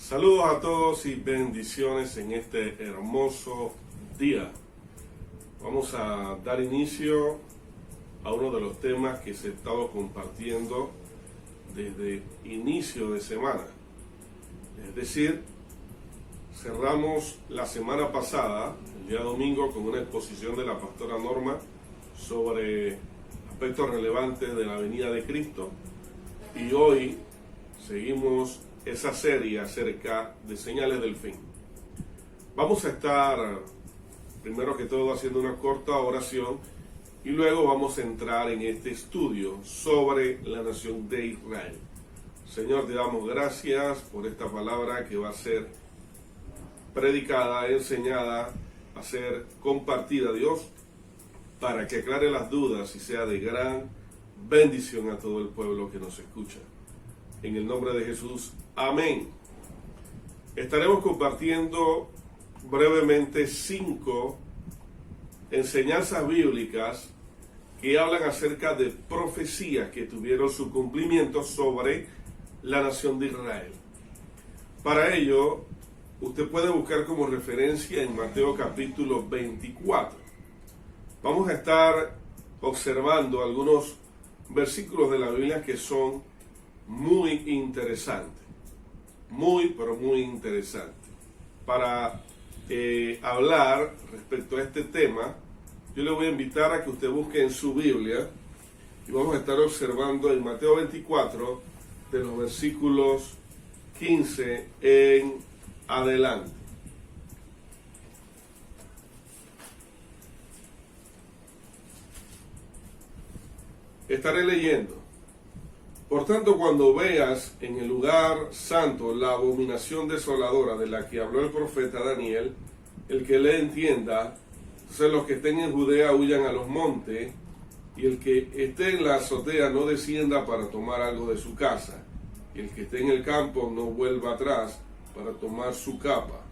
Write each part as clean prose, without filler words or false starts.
Saludos a todos y bendiciones en este hermoso día. Vamos a dar inicio a uno de los temas que se ha estado compartiendo desde inicio de semana. Es decir, cerramos la semana pasada, el día domingo, con una exposición de la pastora Norma sobre aspectos relevantes de la venida de Cristo. Y hoy seguimos esa serie acerca de señales del fin. Vamos a estar, primero que todo, haciendo una corta oración y luego vamos a entrar en este estudio sobre la nación de Israel. Señor, te damos gracias por esta palabra que va a ser predicada, enseñada, a ser compartida, Dios, para que aclare las dudas y sea de gran bendición a todo el pueblo que nos escucha. En el nombre de Jesús, amén. Estaremos compartiendo brevemente 5 enseñanzas bíblicas que hablan acerca de profecías que tuvieron su cumplimiento sobre la nación de Israel. Para ello, usted puede buscar como referencia en Mateo capítulo 24. Vamos a estar observando algunos versículos de la Biblia que son muy interesante, pero muy interesante. Para hablar respecto a este tema, yo le voy a invitar a que usted busque en su Biblia y vamos a estar observando en Mateo 24 de los versículos 15 en adelante. Estaré leyendo. Por tanto, cuando veas en el lugar santo la abominación desoladora de la que habló el profeta Daniel, el que le entienda, entonces los que estén en Judea huyan a los montes, y el que esté en la azotea no descienda para tomar algo de su casa, y el que esté en el campo no vuelva atrás para tomar su capa.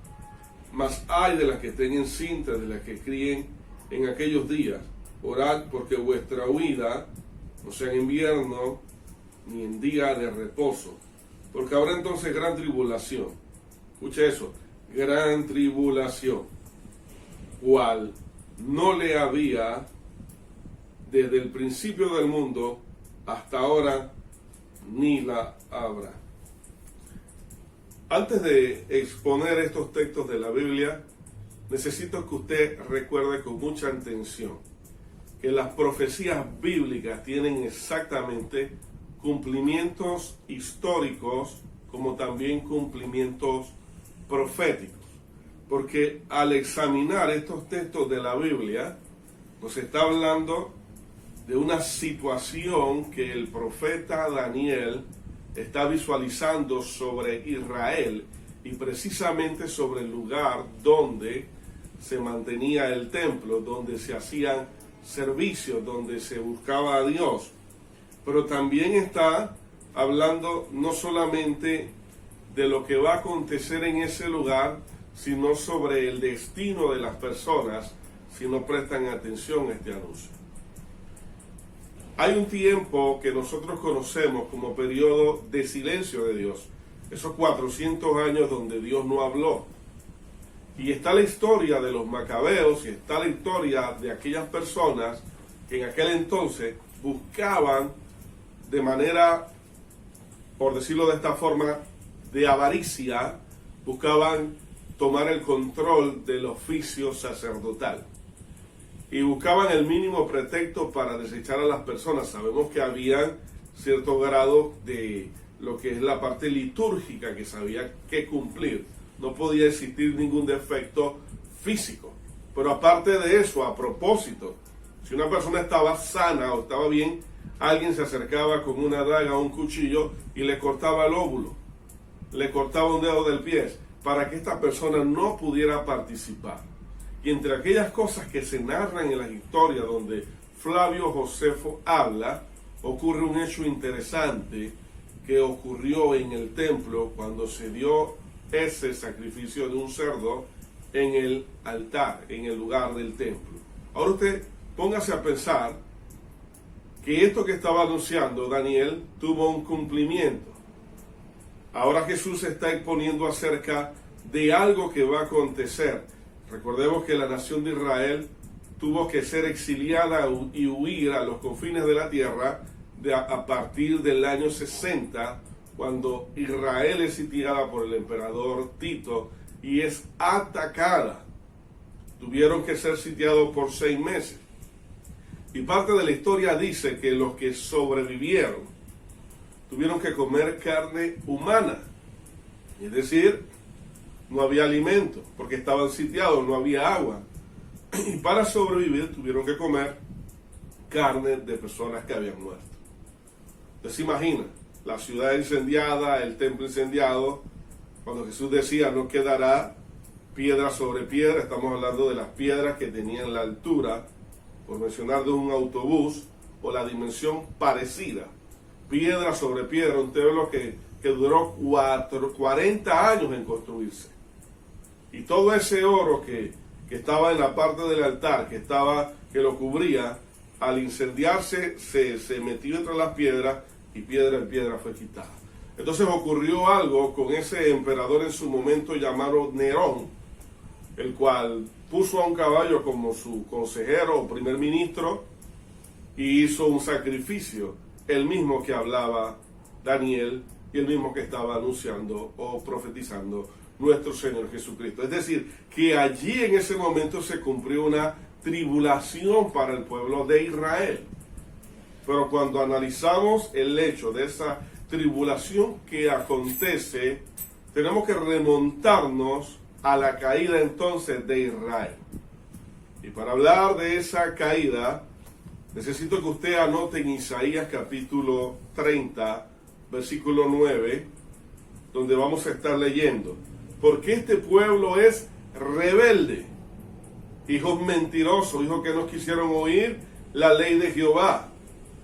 Mas ay de las que estén encintas, de las que críen en aquellos días. Orad porque vuestra huida no sea en invierno, ni en día de reposo, porque habrá entonces gran tribulación. Escucha eso, gran tribulación, cual no le había desde el principio del mundo hasta ahora, ni la habrá. Antes de exponer estos textos de la Biblia, necesito que usted recuerde con mucha atención que las profecías bíblicas tienen exactamente cumplimientos históricos como también cumplimientos proféticos, porque al examinar estos textos de la Biblia nos está hablando de una situación que el profeta Daniel está visualizando sobre Israel y precisamente sobre el lugar donde se mantenía el templo, donde se hacían servicios, donde se buscaba a Dios. Pero también está hablando no solamente de lo que va a acontecer en ese lugar, sino sobre el destino de las personas si no prestan atención a este anuncio. Hay un tiempo que nosotros conocemos como periodo de silencio de Dios, esos 400 años donde Dios no habló. Y está la historia de los macabeos y está la historia de aquellas personas que en aquel entonces buscaban de manera, por decirlo de esta forma, de avaricia, buscaban tomar el control del oficio sacerdotal. Y buscaban el mínimo pretexto para desechar a las personas. Sabemos que había cierto grado de lo que es la parte litúrgica que sabía que cumplir. No podía existir ningún defecto físico. Pero aparte de eso, a propósito, si una persona estaba sana o estaba bien, alguien se acercaba con una daga o un cuchillo y le cortaba el óvulo, le cortaba un dedo del pie, para que esta persona no pudiera participar. Y entre aquellas cosas que se narran en las historias donde Flavio Josefo habla, ocurre un hecho interesante que ocurrió en el templo cuando se dio ese sacrificio de un cerdo en el altar, en el lugar del templo. Ahora usted póngase a pensar que esto que estaba anunciando Daniel tuvo un cumplimiento. Ahora Jesús está exponiendo acerca de algo que va a acontecer. Recordemos que la nación de Israel tuvo que ser exiliada y huir a los confines de la tierra a partir del año 60, cuando Israel es sitiada por el emperador Tito y es atacada. Tuvieron que ser sitiados por 6 meses. Y parte de la historia dice que los que sobrevivieron tuvieron que comer carne humana. Es decir, no había alimento porque estaban sitiados, no había agua. Y para sobrevivir tuvieron que comer carne de personas que habían muerto. Entonces se imagina, la ciudad incendiada, el templo incendiado, cuando Jesús decía no quedará piedra sobre piedra, estamos hablando de las piedras que tenían la altura, por mencionar, de un autobús, o la dimensión parecida. Piedra sobre piedra, un templo que duró 40 años en construirse. Y todo ese oro que estaba en la parte del altar, que lo cubría, al incendiarse se metió entre las piedras y piedra en piedra fue quitada. Entonces ocurrió algo con ese emperador en su momento llamado Nerón, el cual puso a un caballo como su consejero o primer ministro y hizo un sacrificio, el mismo que hablaba Daniel y el mismo que estaba anunciando o profetizando nuestro Señor Jesucristo. Es decir, que allí en ese momento se cumplió una tribulación para el pueblo de Israel. Pero cuando analizamos el hecho de esa tribulación que acontece, tenemos que remontarnos a la caída entonces de Israel. Y para hablar de esa caída, necesito que usted anote en Isaías capítulo 30, versículo 9, donde vamos a estar leyendo: porque este pueblo es rebelde, hijos mentirosos, hijos que no quisieron oír la ley de Jehová.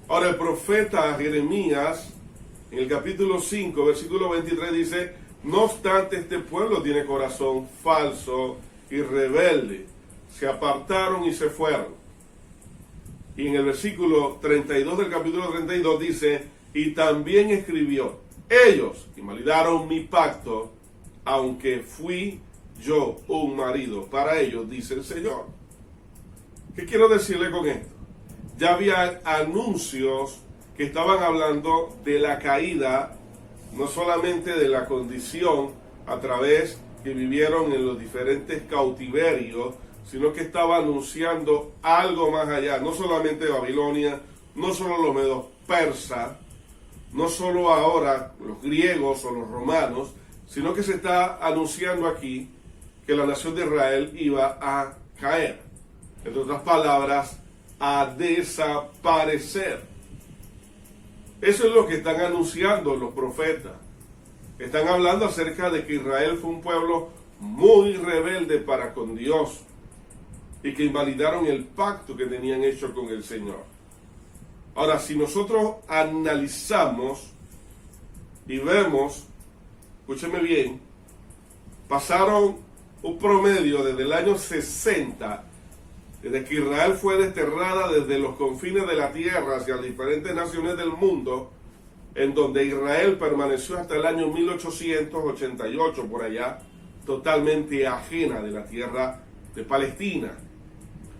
Ahora el profeta Jeremías, en el capítulo 5, versículo 23, dice: no obstante, este pueblo tiene corazón falso y rebelde. Se apartaron y se fueron. Y en el versículo 32 del capítulo 32 dice: y también escribió: ellos invalidaron mi pacto, aunque fui yo un marido para ellos, dice el Señor. ¿Qué quiero decirle con esto? Ya había anuncios que estaban hablando de la caída, no solamente de la condición a través que vivieron en los diferentes cautiverios, sino que estaba anunciando algo más allá, no solamente Babilonia, no solo los medos persas, no solo ahora los griegos o los romanos, sino que se está anunciando aquí que la nación de Israel iba a caer. En otras palabras, a desaparecer. Eso es lo que están anunciando los profetas. Están hablando acerca de que Israel fue un pueblo muy rebelde para con Dios y que invalidaron el pacto que tenían hecho con el Señor. Ahora, si nosotros analizamos y vemos, escúcheme bien, pasaron un promedio desde el año 60, desde que Israel fue desterrada desde los confines de la tierra hacia las diferentes naciones del mundo, en donde Israel permaneció hasta el año 1888 por allá, totalmente ajena de la tierra de Palestina,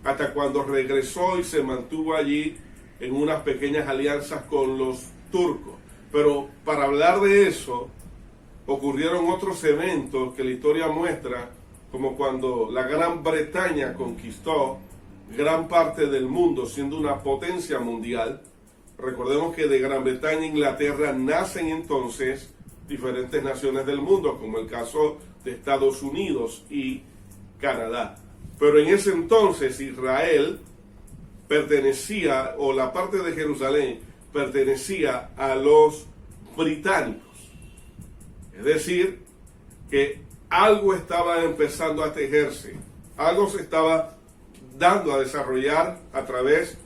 hasta cuando regresó y se mantuvo allí en unas pequeñas alianzas con los turcos. Pero para hablar de eso, ocurrieron otros eventos que la historia muestra, como cuando la Gran Bretaña conquistó gran parte del mundo, siendo una potencia mundial. Recordemos que de Gran Bretaña e Inglaterra nacen entonces diferentes naciones del mundo, como el caso de Estados Unidos y Canadá. Pero en ese entonces Israel pertenecía, o la parte de Jerusalén pertenecía a los británicos. Es decir, que algo estaba empezando a tejerse, algo se estaba dando a desarrollar a través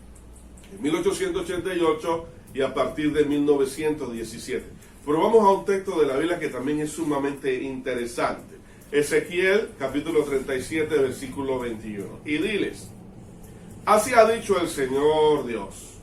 de 1888 y a partir de 1917. Pero vamos a un texto de la Biblia que también es sumamente interesante. Ezequiel, capítulo 37, versículo 21. Y diles: así ha dicho el Señor Dios: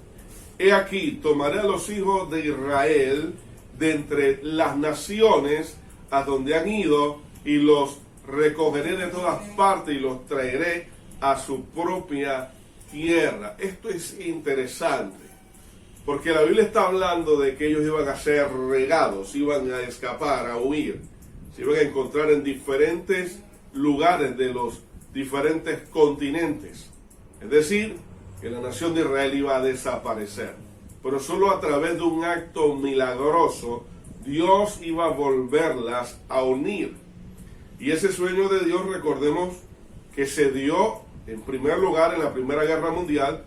he aquí, tomaré a los hijos de Israel de entre las naciones a donde han ido y los recogeré de todas partes y los traeré a su propia tierra. Esto es interesante, porque la Biblia está hablando de que ellos iban a ser regados, iban a escapar, a huir, se iban a encontrar en diferentes lugares de los diferentes continentes. Es decir, que la nación de Israel iba a desaparecer. Pero solo a través de un acto milagroso, Dios iba a volverlas a unir. Y ese sueño de Dios, recordemos que se dio en primer lugar en la Primera Guerra Mundial,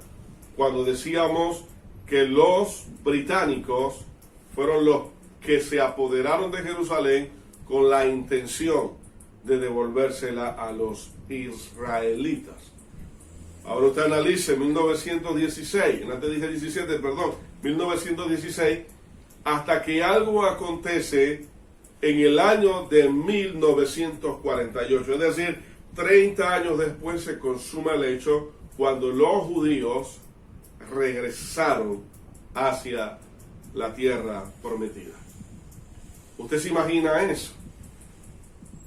cuando decíamos que los británicos fueron los que se apoderaron de Jerusalén con la intención de devolvérsela a los israelitas. Ahora usted analice 1916, antes dije 17, perdón, 1916, hasta que algo acontece en el año de 1948, es decir, 30 años después se consuma el hecho cuando los judíos regresaron hacia la tierra prometida. ¿Usted se imagina eso?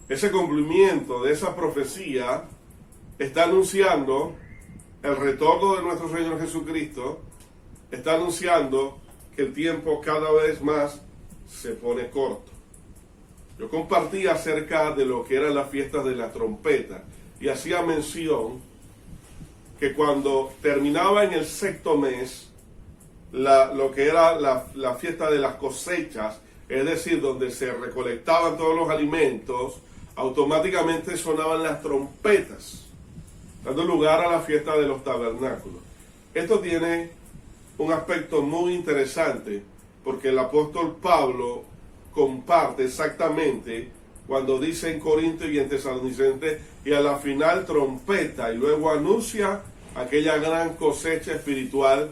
Ese cumplimiento de esa profecía está anunciando el retorno de nuestro Señor Jesucristo, está anunciando que el tiempo cada vez más se pone corto. Yo compartí acerca de lo que eran las fiestas de la trompeta y hacía mención que cuando terminaba en el sexto mes, lo que era la fiesta de las cosechas, es decir, donde se recolectaban todos los alimentos, automáticamente sonaban las trompetas, dando lugar a la fiesta de los tabernáculos. Esto tiene un aspecto muy interesante, porque el apóstol Pablo comparte exactamente cuando dice en Corinto y en Tesalonicenses, y a la final trompeta, y luego anuncia aquella gran cosecha espiritual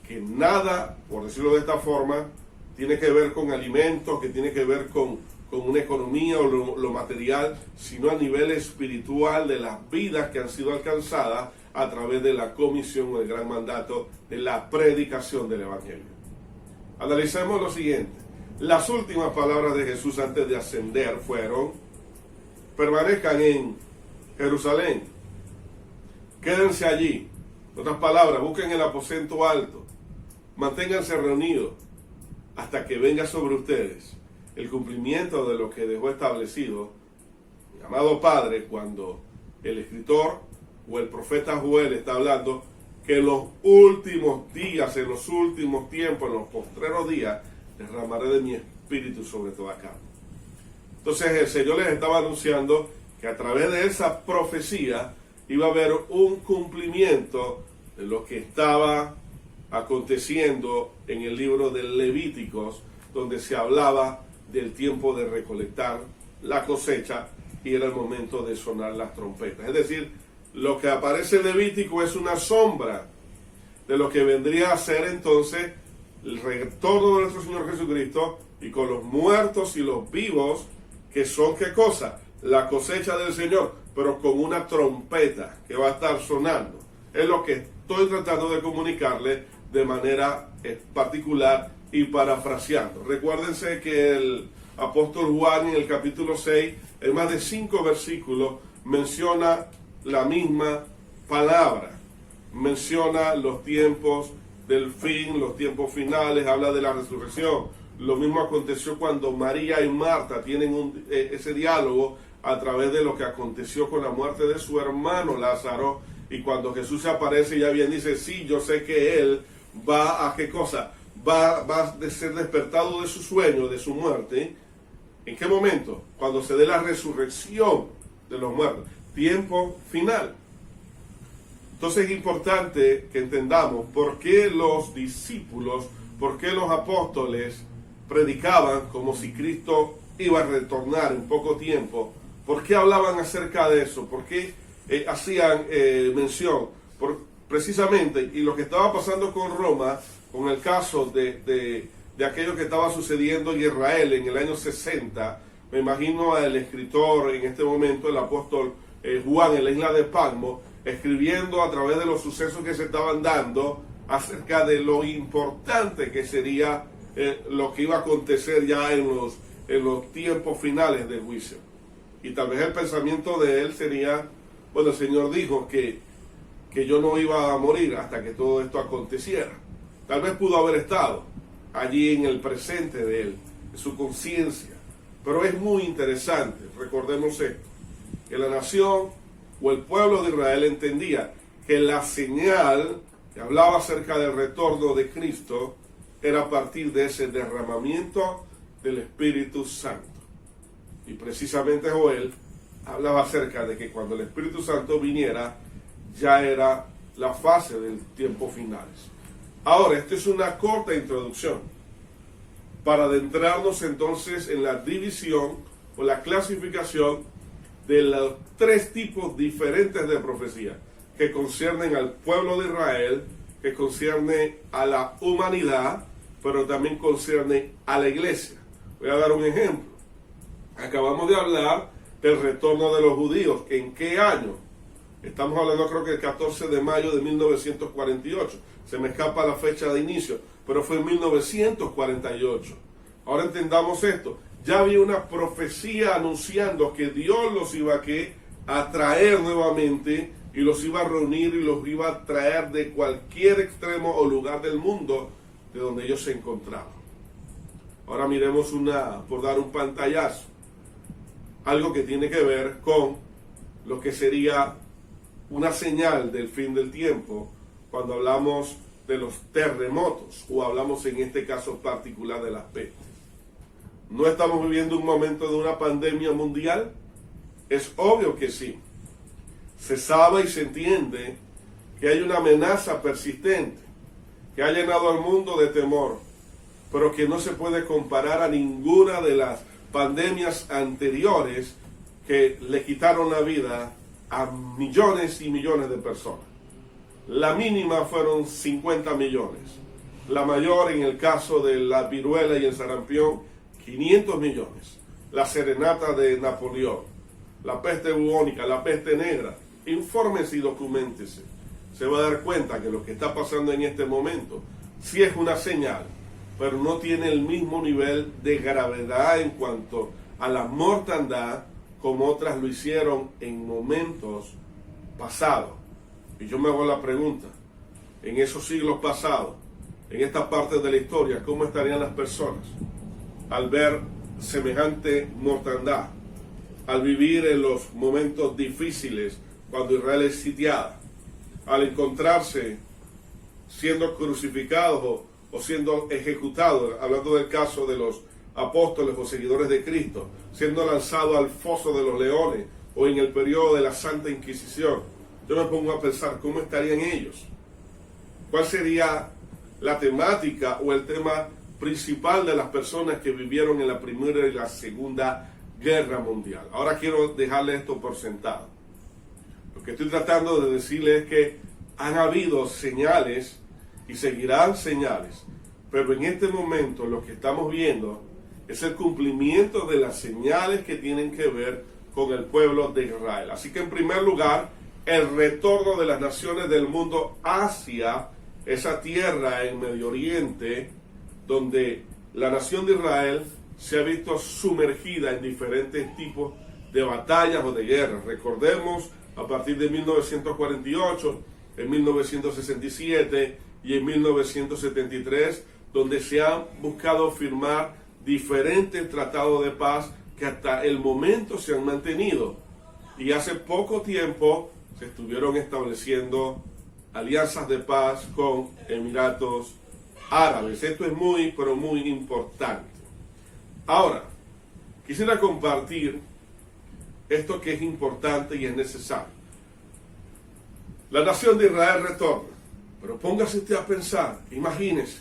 que nada, por decirlo de esta forma, tiene que ver con alimentos, que tiene que ver con una economía o lo material, sino a nivel espiritual de las vidas que han sido alcanzadas a través de la comisión o el gran mandato de la predicación del Evangelio. Analicemos lo siguiente. Las últimas palabras de Jesús antes de ascender fueron: permanezcan en Jerusalén, quédense allí. En otras palabras, busquen el aposento alto, manténganse reunidos hasta que venga sobre ustedes el cumplimiento de lo que dejó establecido mi amado Padre, cuando el escritor o el profeta Joel está hablando que en los últimos días, en los últimos tiempos, en los postreros días, derramaré de mi espíritu sobre toda carne. Entonces el Señor les estaba anunciando que a través de esa profecía iba a haber un cumplimiento de lo que estaba aconteciendo en el libro de Levíticos, donde se hablaba del tiempo de recolectar la cosecha y era el momento de sonar las trompetas. Es decir, lo que aparece en Levítico es una sombra de lo que vendría a ser entonces el retorno de nuestro Señor Jesucristo, y con los muertos y los vivos, que son ¿qué cosa? La cosecha del Señor, pero con una trompeta que va a estar sonando. Es lo que estoy tratando de comunicarle de manera particular y parafraseando. Recuérdense que el apóstol Juan en el capítulo 6, en más de 5 versículos, menciona la misma palabra. Menciona los tiempos del fin, los tiempos finales, habla de la resurrección. Lo mismo aconteció cuando María y Marta tienen ese diálogo a través de lo que aconteció con la muerte de su hermano Lázaro, y cuando Jesús se aparece, ya bien dice: sí, yo sé que él va a ¿qué cosa? Va a ser despertado de su sueño, de su muerte. ¿En qué momento? Cuando se dé la resurrección de los muertos. Tiempo final. Entonces es importante que entendamos por qué los discípulos, por qué los apóstoles predicaban como si Cristo iba a retornar en poco tiempo. ¿Por qué hablaban acerca de eso? ¿Por qué hacían mención? Precisamente, y lo que estaba pasando con Roma, con el caso de aquello que estaba sucediendo en Israel en el año 60, me imagino al escritor en este momento, el apóstol Juan, en la isla de Patmos, escribiendo a través de los sucesos que se estaban dando acerca de lo importante que sería lo que iba a acontecer ya en los tiempos finales del juicio. Y tal vez el pensamiento de él sería, bueno, el Señor dijo que yo no iba a morir hasta que todo esto aconteciera. Tal vez pudo haber estado allí en el presente de él, en su conciencia. Pero es muy interesante, recordemos esto, que la nación o el pueblo de Israel entendía que la señal que hablaba acerca del retorno de Cristo era a partir de ese derramamiento del Espíritu Santo. Y precisamente Joel hablaba acerca de que cuando el Espíritu Santo viniera, ya era la fase del tiempo finales. Ahora, esta es una corta introducción para adentrarnos entonces en la división o la clasificación de los tres tipos diferentes de profecía que conciernen al pueblo de Israel, que concierne a la humanidad, pero también concierne a la iglesia. Voy a dar un ejemplo. Acabamos de hablar del retorno de los judíos. ¿En qué año? Estamos hablando, creo que el 14 de mayo de 1948. Se me escapa la fecha de inicio, pero fue en 1948. Ahora entendamos esto. Ya había una profecía anunciando que Dios los iba a traer nuevamente y los iba a reunir y los iba a traer de cualquier extremo o lugar del mundo de donde ellos se encontraban. Ahora miremos por dar un pantallazo, algo que tiene que ver con lo que sería una señal del fin del tiempo cuando hablamos de los terremotos o hablamos en este caso particular de las pestes. ¿No estamos viviendo un momento de una pandemia mundial? Es obvio que sí. Se sabe y se entiende que hay una amenaza persistente que ha llenado al mundo de temor, pero que no se puede comparar a ninguna de las pandemias anteriores que le quitaron la vida a millones y millones de personas. La mínima fueron 50 millones. La mayor, en el caso de la viruela y el sarampión, 500 millones. La serenata de Napoleón, la peste bubónica, la peste negra. Infórmese y documéntese. Se va a dar cuenta que lo que está pasando en este momento sí es una señal, pero no tiene el mismo nivel de gravedad en cuanto a la mortandad como otras lo hicieron en momentos pasados. Y yo me hago la pregunta, en esos siglos pasados, en esta parte de la historia, ¿cómo estarían las personas al ver semejante mortandad, al vivir en los momentos difíciles cuando Israel es sitiada, al encontrarse siendo crucificados o siendo ejecutados, hablando del caso de los apóstoles o seguidores de Cristo, siendo lanzados al foso de los leones o en el periodo de la Santa Inquisición? Yo me pongo a pensar cómo estarían ellos, cuál sería la temática o el tema principal de las personas que vivieron en la Primera y la Segunda Guerra Mundial. Ahora quiero dejarle esto por sentado. Lo que estoy tratando de decirles es que han habido señales y seguirán señales, pero en este momento lo que estamos viendo es el cumplimiento de las señales que tienen que ver con el pueblo de Israel. Así que en primer lugar, el retorno de las naciones del mundo hacia esa tierra en Medio Oriente, donde la nación de Israel se ha visto sumergida en diferentes tipos de batallas o de guerras. Recordemos, a partir de 1948, en 1967 y en 1973, donde se han buscado firmar diferentes tratados de paz que hasta el momento se han mantenido. Y hace poco tiempo se estuvieron estableciendo alianzas de paz con Emiratos Árabes. Esto es muy, pero muy importante. Ahora, quisiera compartir esto que es importante y es necesario. La nación de Israel retorna, pero póngase usted a pensar, imagínese.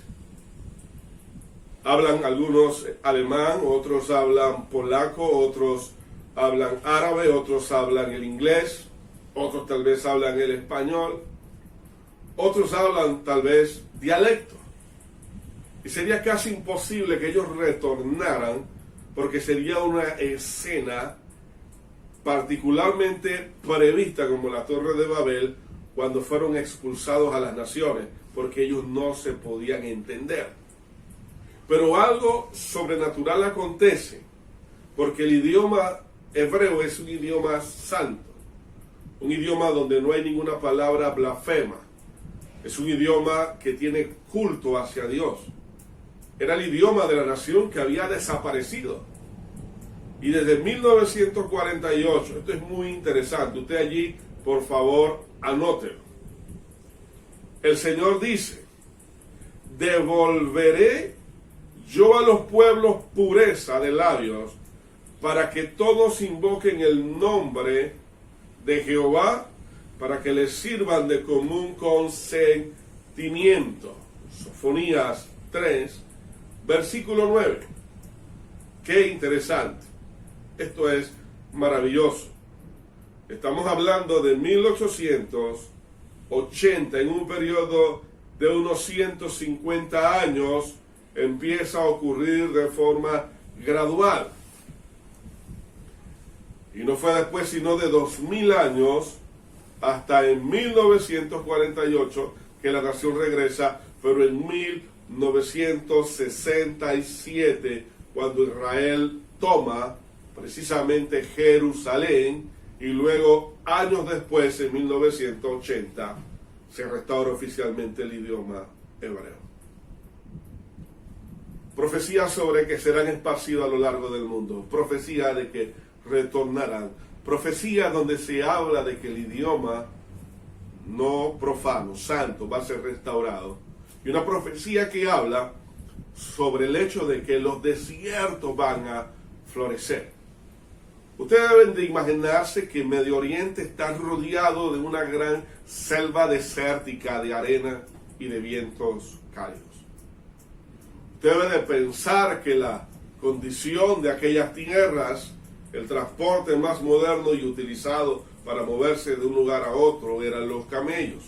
Hablan algunos alemán, otros hablan polaco, otros hablan árabe, otros hablan el inglés, otros tal vez hablan el español, otros hablan tal vez dialecto. Y sería casi imposible que ellos retornaran, porque sería una escena particularmente prevista como la Torre de Babel, cuando fueron expulsados a las naciones, porque ellos no se podían entender. Pero algo sobrenatural acontece, porque el idioma hebreo es un idioma santo, un idioma donde no hay ninguna palabra blasfema, es un idioma que tiene culto hacia Dios. Era el idioma de la nación que había desaparecido. Y desde 1948, esto es muy interesante, usted allí, por favor, anótelo. El Señor dice: devolveré yo a los pueblos pureza de labios, para que todos invoquen el nombre de Jehová, para que les sirvan de común consentimiento. Sofonías 3, versículo 9. Qué interesante. Esto es maravilloso. Estamos hablando de 1880, en un periodo de unos 150 años, empieza a ocurrir de forma gradual. Y no fue después sino de 2000 años, hasta en 1948, que la nación regresa, pero en 1967, cuando Israel toma precisamente Jerusalén, y luego, años después, en 1980, se restaura oficialmente el idioma hebreo. Profecía sobre que serán esparcidos a lo largo del mundo. Profecía de que retornarán. Profecía donde se habla de que el idioma no profano, santo, va a ser restaurado. Y una profecía que habla sobre el hecho de que los desiertos van a florecer. Ustedes deben de imaginarse que Medio Oriente está rodeado de una gran selva desértica de arena y de vientos cálidos. Usted debe de pensar que la condición de aquellas tierras, el transporte más moderno y utilizado para moverse de un lugar a otro, eran los camellos.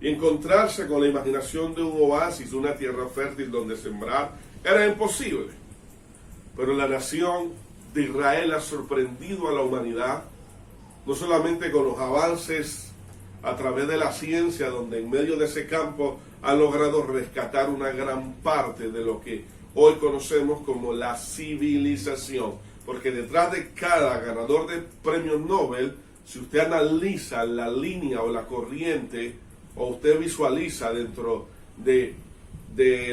Y encontrarse con la imaginación de un oasis, una tierra fértil donde sembrar, era imposible. Pero la nación de Israel ha sorprendido a la humanidad, no solamente con los avances a través de la ciencia, donde en medio de ese campo han logrado rescatar una gran parte de lo que hoy conocemos como la civilización. Porque detrás de cada ganador de premios Nobel, si usted analiza la línea o la corriente, o usted visualiza dentro de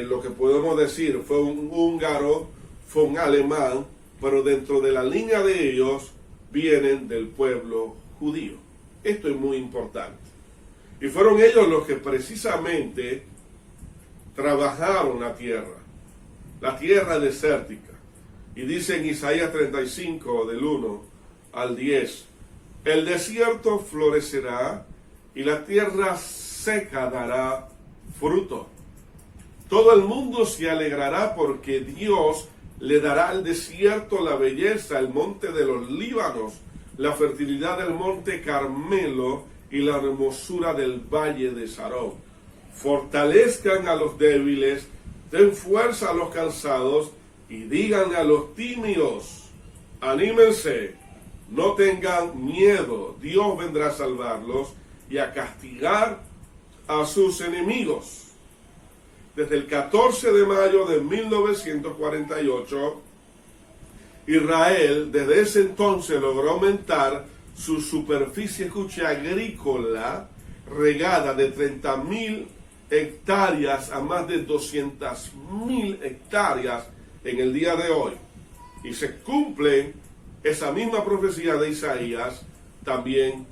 lo que podemos decir, fue un húngaro, fue un alemán, pero dentro de la línea de ellos vienen del pueblo judío. Esto es muy importante. Y fueron ellos los que precisamente trabajaron la tierra desértica. Y dice en Isaías 35, del 1 al 10, el desierto florecerá y la tierra seca dará fruto. Todo el mundo se alegrará porque Dios le dará al desierto la belleza, el monte de los Líbanos, la fertilidad del monte Carmelo y la hermosura del valle de Sarón. Fortalezcan a los débiles, den fuerza a los cansados y digan a los tímidos, anímense, no tengan miedo, Dios vendrá a salvarlos y a castigar a sus enemigos. Desde el 14 de mayo de 1948, Israel desde ese entonces logró aumentar su superficie agrícola regada de 30.000 hectáreas a más de 200.000 hectáreas en el día de hoy. Y se cumple esa misma profecía de Isaías, también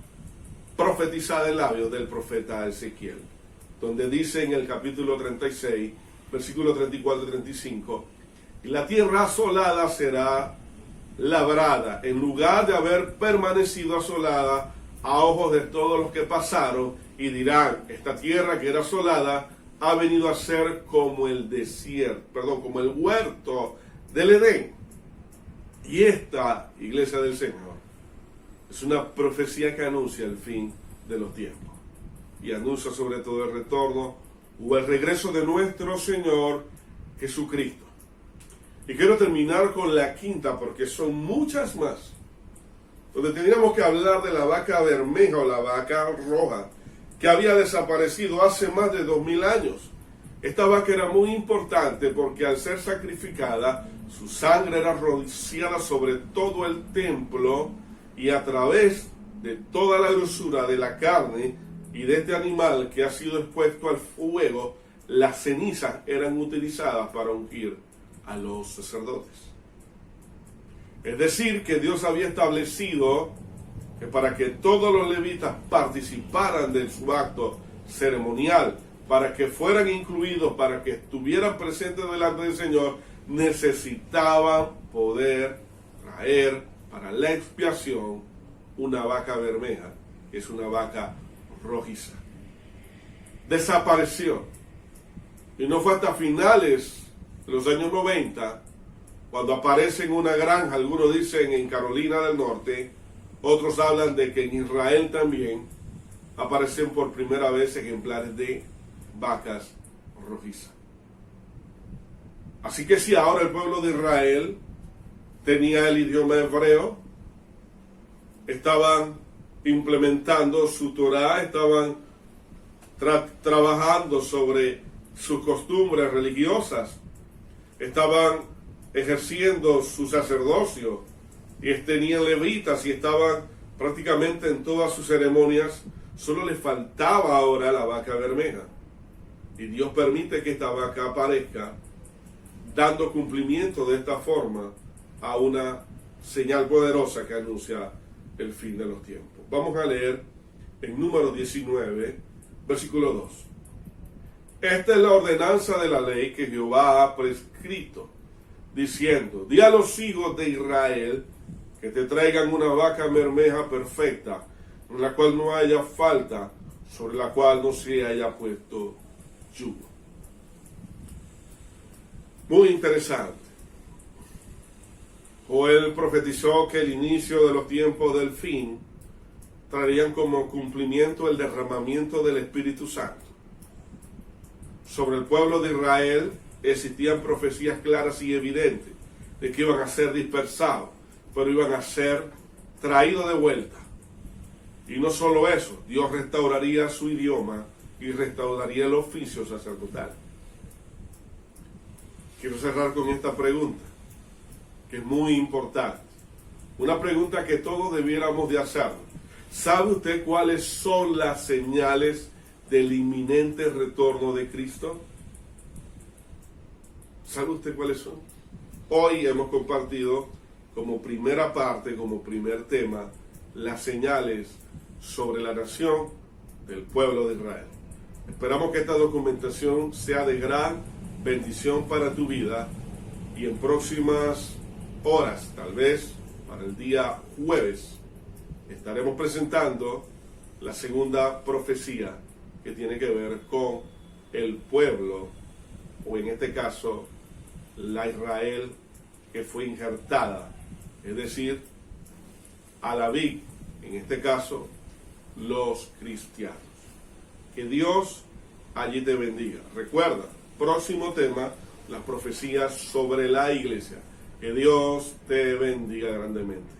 profetizada en labios del profeta Ezequiel, donde dice en el capítulo 36, versículos 34 y 35, y la tierra asolada será labrada, en lugar de haber permanecido asolada a ojos de todos los que pasaron, y dirán, esta tierra que era asolada ha venido a ser como el como el huerto del Edén. Y esta, iglesia del Señor, es una profecía que anuncia el fin de los tiempos. Y anuncia sobre todo el retorno o el regreso de nuestro Señor Jesucristo. Y quiero terminar con la quinta, porque son muchas más, donde tendríamos que hablar de la vaca bermeja o la vaca roja, que había desaparecido hace más de 2000 años. Esta vaca era muy importante porque al ser sacrificada, su sangre era rociada sobre todo el templo y a través de toda la grosura de la carne y de este animal que ha sido expuesto al fuego, las cenizas eran utilizadas para ungir a los sacerdotes. Es decir, que Dios había establecido que para que todos los levitas participaran de su acto ceremonial, para que fueran incluidos, para que estuvieran presentes delante del Señor, necesitaban poder traer para la expiación una vaca bermeja, que es una vaca rojiza. Desapareció. Y no fue hasta finales de los años 90, cuando aparece en una granja, algunos dicen en Carolina del Norte, otros hablan de que en Israel también aparecen por primera vez ejemplares de vacas rojizas. Así que si ahora el pueblo de Israel tenía el idioma hebreo, estaban implementando su Torah, estaban trabajando sobre sus costumbres religiosas, estaban ejerciendo su sacerdocio, y tenían levitas y estaban prácticamente en todas sus ceremonias. Solo les faltaba ahora la vaca bermeja. Y Dios permite que esta vaca aparezca, dando cumplimiento de esta forma a una señal poderosa que anuncia el fin de los tiempos. Vamos a leer en Número 19, versículo 2. Esta es la ordenanza de la ley que Jehová ha prescrito, diciendo: di a los hijos de Israel que te traigan una vaca bermeja perfecta, en la cual no haya falta, sobre la cual no se haya puesto yugo. Muy interesante. Joel profetizó que el inicio de los tiempos del fin traerían como cumplimiento el derramamiento del Espíritu Santo. Sobre el pueblo de Israel existían profecías claras y evidentes de que iban a ser dispersados, pero iban a ser traídos de vuelta. Y no solo eso, Dios restauraría su idioma y restauraría el oficio sacerdotal. Quiero cerrar con esta pregunta, que es muy importante. Una pregunta que todos debiéramos de hacer. ¿Sabe usted cuáles son las señales del inminente retorno de Cristo? ¿Sabe usted cuáles son? Hoy hemos compartido como primera parte, como primer tema, las señales sobre la nación del pueblo de Israel. Esperamos que esta documentación sea de gran bendición para tu vida y en próximas horas, tal vez para el día jueves, estaremos presentando la segunda profecía que tiene que ver con el pueblo, o en este caso, la Israel que fue injertada, es decir, a la vid, en este caso, los cristianos. Que Dios allí te bendiga. Recuerda, próximo tema, las profecías sobre la iglesia. Que Dios te bendiga grandemente.